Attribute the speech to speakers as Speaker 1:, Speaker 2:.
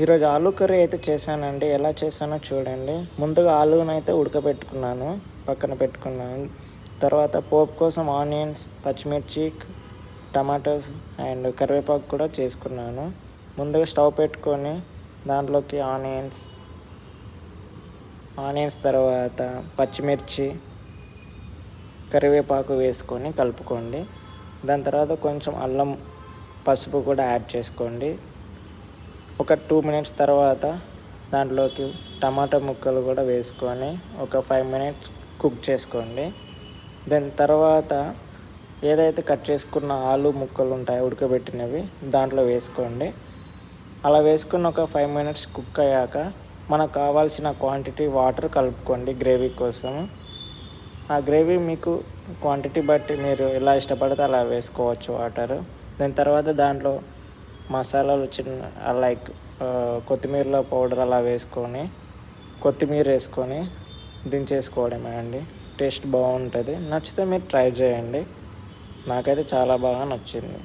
Speaker 1: ఈరోజు ఆలూ కర్రీ అయితే చేశానండి. ఎలా చేశానో చూడండి. ముందుగా ఆలూనైతే ఉడకబెట్టుకున్నాను, పక్కన పెట్టుకున్నాను. తర్వాత పోపు కోసం ఆనియన్స్, పచ్చిమిర్చి, టమాటోస్ అండ్ కరివేపాకు కూడా చేసుకున్నాను. ముందుగా స్టవ్ పెట్టుకొని దాంట్లోకి ఆనియన్స్ తర్వాత పచ్చిమిర్చి, కరివేపాకు వేసుకొని కలుపుకోండి. దాని తర్వాత కొంచెం అల్లం, పసుపు కూడా యాడ్ చేసుకోండి. ఒక 2 మినిట్స్ తర్వాత దాంట్లోకి టమాటా ముక్కలు కూడా వేసుకొని ఒక 5 మినిట్స్ కుక్ చేసుకోండి. దాని తర్వాత ఏదైతే కట్ చేసుకున్న ఆలు ముక్కలు ఉంటాయో ఉడకబెట్టినవి దాంట్లో వేసుకోండి. అలా వేసుకున్న ఒక 5 మినిట్స్ కుక్ అయ్యాక మనకు కావాల్సిన క్వాంటిటీ వాటర్ కలుపుకోండి గ్రేవీ కోసం. ఆ గ్రేవీ మీకు క్వాంటిటీ బట్టి మీరు ఎలా ఇష్టపడితే అలా వేసుకోవచ్చు వాటర్. దాని తర్వాత దాంట్లో మసాలాలు లైక్ కొత్తిమీర పౌడర్ అలా వేసుకొని కొత్తిమీర వేసుకొని దించేసుకోవడమే అండి. టేస్ట్ బాగుంటుంది. నచ్చితే మీరు ట్రై చేయండి. నాకైతే చాలా బాగా నచ్చింది.